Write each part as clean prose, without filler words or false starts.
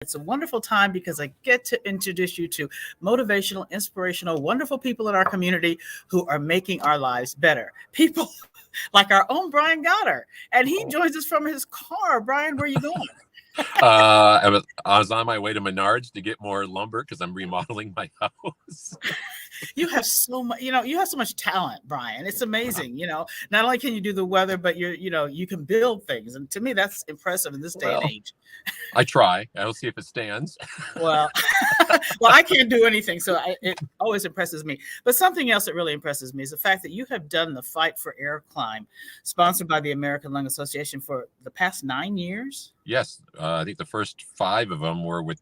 It's a wonderful time because I get to introduce you to motivational, inspirational, wonderful people in our community who are making our lives better. People like our own Brian Goddard. And he joins us from his car. Brian, where are you going? I was on my way to Menards to get more lumber because I'm remodeling my house. You have so much, you have so much talent, Brian. It's amazing. Not only can you do the weather, but you can build things. And to me, that's impressive in this day and Well, age. I try. I'll see if it stands. Well, well, I can't do anything, so it always impresses me. But something else that really impresses me is the fact that you have done the Fight for Air climb, sponsored by the American Lung Association for the past 9 years. Yes, I think the first five of them were with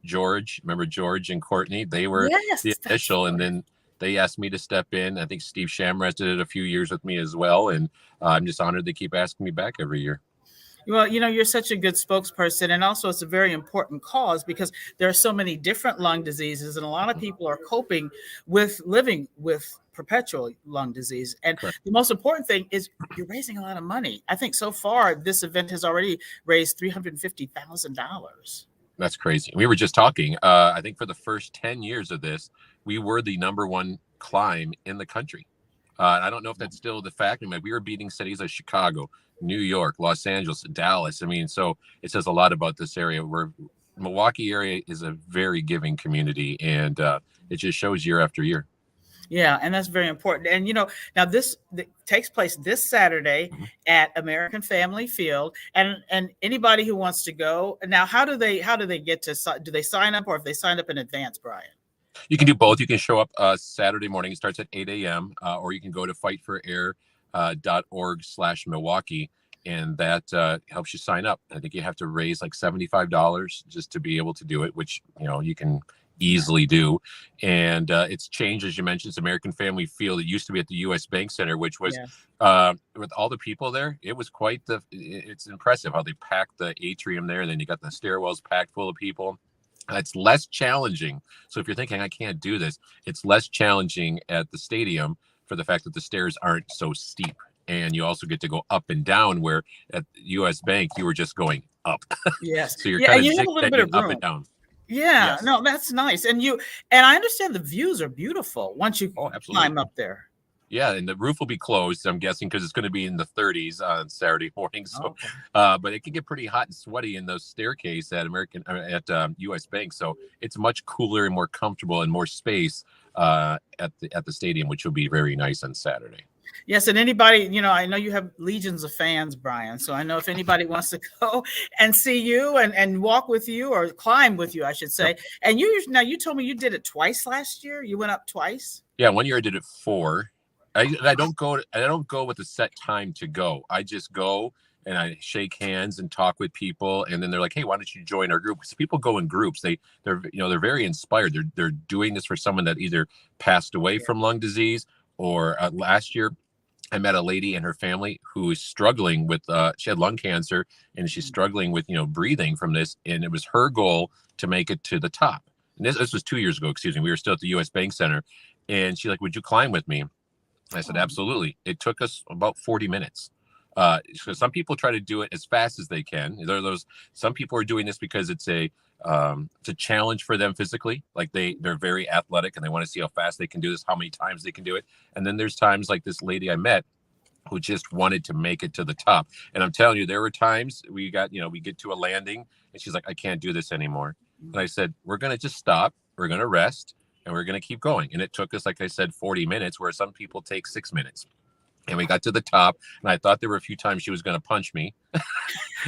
George. Remember George and Courtney? They were the Yes, that's initial, and right. then they asked me to step in. I think Steve Shamrez did it a few years with me as well, and I'm just honored they keep asking me back every year. Well, you're such a good spokesperson, and also it's a very important cause because there are so many different lung diseases, and a lot of people are coping with living with perpetual lung disease. And Correct. the most important thing is you're raising a lot of money. I think so far this event has already raised $350,000. That's crazy. We were just talking. I think for the first 10 years of this, we were the number one climb in the country. I don't know if that's still the fact. I mean, we were beating cities like Chicago, New York, Los Angeles, Dallas. I mean, so it says a lot about this area. Where Milwaukee area is a very giving community, and it just shows year after year. Yeah, and that's very important. And now this takes place this Saturday Mhm. at American Family Field, and anybody who wants to go. Now, how do they get to do they sign up, or if they sign up in advance, Brian? You can do both. You can show up Saturday morning. It starts at 8 a.m. Or you can go to fightforair.org/Milwaukee, and that helps you sign up. I think you have to raise like $75 just to be able to do it, which you can easily do. And it's changed, as you mentioned. It's American Family Field. It used to be at the U.S. Bank Center, which was Yes. with all the people there. It was it's impressive how they packed the atrium there, and then you got the stairwells packed full of people. It's less challenging. So if you're thinking I can't do this, it's less challenging at the stadium for the fact that the stairs aren't so steep. And you also get to go up and down, where at US Bank, you were just going up. Yes. So you're Yeah, kind and of you have a little bit zigzagging of up and room. down. Yeah, Yes. no, that's nice. And I understand the views are beautiful once you Oh, absolutely. climb up there. Yeah, and the roof will be closed, I'm guessing, because it's going to be in the 30s on Saturday morning. So, Okay. but it can get pretty hot and sweaty in those staircase at US Bank. So it's much cooler and more comfortable and more space at the stadium, which will be very nice on Saturday. Yes, and anybody, I know you have legions of fans, Brian. So I know if anybody wants to go and see you and walk with you or climb with you, I should Yep. say. And you told me you did it twice last year. You went up twice. Yeah, one year I did it 4. I don't go with a set time to go. I just go and I shake hands and talk with people, and then they're like, "Hey, why don't you join our group?" Because people go in groups. They're very inspired. They're doing this for someone that either passed away Yeah. from lung disease, or last year I met a lady and her family who is struggling with she had lung cancer, and she's struggling with breathing from this, and it was her goal to make it to the top. And this was 2 years ago. Excuse me. We were still at the U.S. Bank Center, and she's like, "Would you climb with me?" I said, Oh, absolutely. It took us about 40 minutes. So some people try to do it as fast as they can. Some people are doing this because it's a challenge for them physically. Like they're very athletic and they want to see how fast they can do this, how many times they can do it. And then there's times like this lady I met who just wanted to make it to the top. And I'm telling you, there were times we get to a landing and she's like, I can't do this anymore. And I said, we're going to just stop. We're going to rest, and we're going to keep going. And it took us, like I said, 40 minutes, where some people take 6 minutes. And we got to the top, and I thought there were a few times she was going to punch me.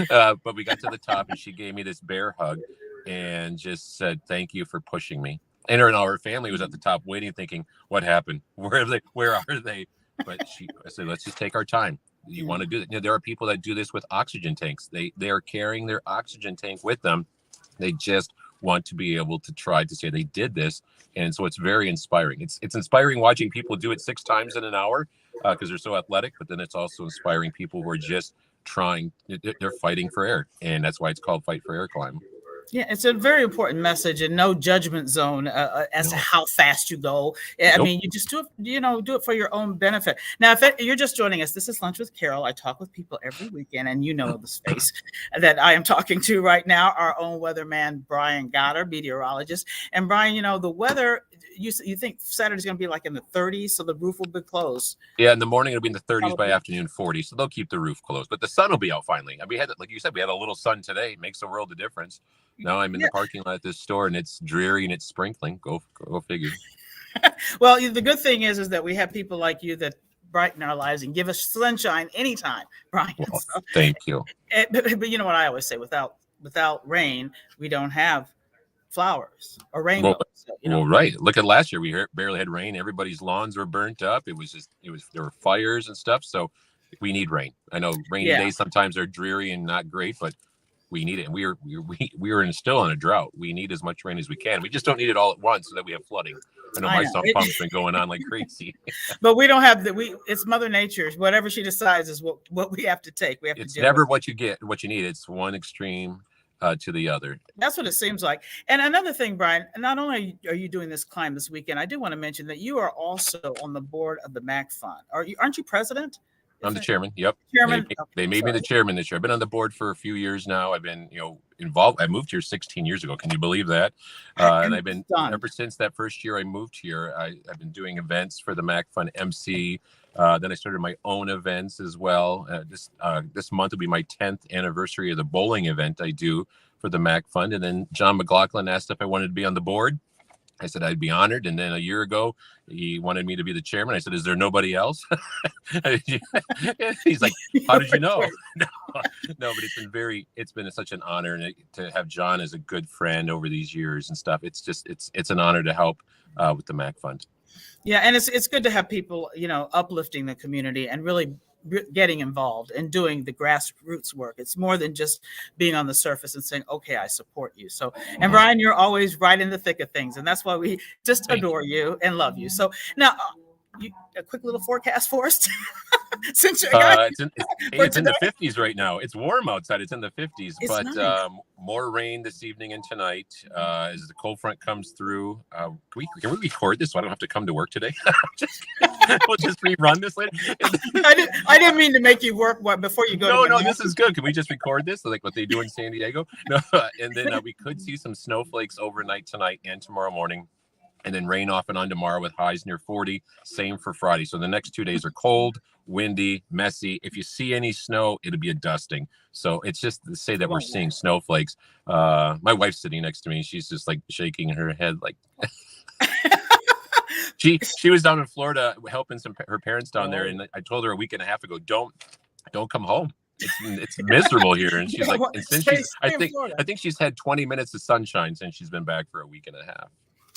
But we got to the top, and she gave me this bear hug and just said, thank you for pushing me. And her family was at the top waiting, thinking, what happened? Where are they? Where are they? But I said, let's just take our time. You want to do it? There are people that do this with oxygen tanks. They are carrying their oxygen tank with them. They just want to be able to try to say they did this. And so it's very inspiring. It's inspiring watching people do it 6 times in an hour because they're so athletic, but then it's also inspiring people who are just they're fighting for air. And that's why it's called Fight for Air Climb. Yeah, it's a very important message, and no judgment zone as to No. how fast you go. I Nope. mean, you just do it, do it for your own benefit. Now, if you're just joining us, this is Lunch with Carole. I talk with people every weekend, and you know the space that I am talking to right now, our own weatherman, Brian Goddard, meteorologist. And Brian, the weather, you think Saturday's going to be like in the 30s, so the roof will be closed. Yeah, in the morning it'll be in the 30s, by Probably. afternoon 40, so they'll keep the roof closed. But the sun will be out finally. And we had, like you said, we had a little sun today. It makes a world of difference. Now I'm in Yeah. the parking lot at this store, and it's dreary and it's sprinkling. Go figure. Well, the good thing is that we have people like you that brighten our lives and give us sunshine anytime, Brian. Well, So, thank you. but you know what I always say: without rain, we don't have flowers or Well, rainbows. So, well, right. Look at last year. We barely had rain. Everybody's lawns were burnt up. There were fires and stuff. So we need rain. I know rainy yeah, days sometimes are dreary and not great, but we need it. And we were still in a drought. We need as much rain as we can. We just don't need it all at once so that we have flooding. I know my sump pump's been going on like crazy. but we don't have it's Mother Nature. Whatever she decides is what we have to take. We have It's to never what you get, what you need. It's one extreme to the other. That's what it seems like. And another thing, Brian, not only are you doing this climb this weekend, I do want to mention that you are also on the board of the MAC Fund. Aren't you president? I'm the chairman. Yep. Chairman. They made me the chairman this year. I've been on the board for a few years now. I've been, involved. I moved here 16 years ago. Can you believe that? And I've been ever since that first year I moved here. I've been doing events for the MAC Fund MC. Then I started my own events as well. This month will be my 10th anniversary of the bowling event I do for the MAC Fund. And then John McLaughlin asked if I wanted to be on the board. I said I'd be honored. And then a year ago, he wanted me to be the chairman. I said, "Is there nobody else?" He's like, "How did you know?" No, but it's been such an honor, and to have John as a good friend over these years and stuff. It's an honor to help with the MAC Fund. Yeah, and it's good to have people, uplifting the community and really getting involved and doing the grassroots work. It's more than just being on the surface and saying, "Okay, I support you." So, and Brian, you're always right in the thick of things, and that's why we just adore you and love you. So now, a quick little forecast for us. Since it's in the 50s right now. It's warm outside. It's in the 50s, but nice. More rain this evening and tonight as the cold front comes through. Can we record this so I don't have to come to work today? We'll just rerun this later. I didn't mean to make you work before you go. No, this is good. Can we just record this like what they do in San Diego? No, and then we could see some snowflakes overnight tonight and tomorrow morning. And then rain off and on tomorrow with highs near 40. Same for Friday. So the next 2 days are cold, windy, messy. If you see any snow, it'll be a dusting. So it's just to say that we're seeing snowflakes. My wife's sitting next to me. She's just like shaking her head like she was down in Florida helping her parents down there. And I told her a week and a half ago, don't come home. It's miserable here. And she's like, and since I think she's had 20 minutes of sunshine since she's been back for a week and a half.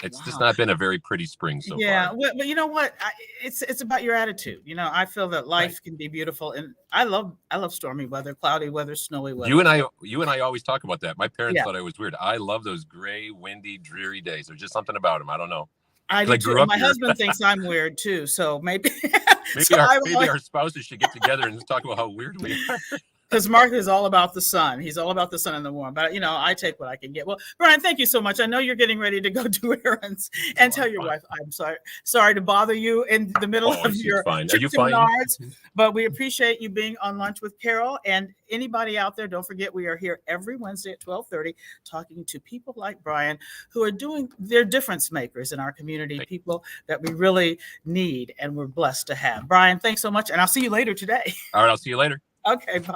It's just not been a very pretty spring so far. Yeah, but you know what? It's about your attitude. I feel that life can be beautiful, and I love stormy weather, cloudy weather, snowy weather. You and I always talk about that. My parents thought I was weird. I love those gray, windy, dreary days. There's just something about them. I don't know. I do too. My husband thinks I'm weird too, so maybe our spouses should get together and talk about how weird we are. Because Mark is all about the sun. He's all about the sun and the warm. But, I take what I can get. Well, Brian, thank you so much. I know you're getting ready to go do errands. And tell your wife, I'm sorry to bother you in the middle of your fine. Are you fine? But we appreciate you being on Lunch with Carole. And anybody out there, don't forget, we are here every Wednesday at 12:30 talking to people like Brian who are they're difference makers in our community, people that we really need and we're blessed to have. Brian, thanks so much. And I'll see you later today. All right, I'll see you later. Okay, bye.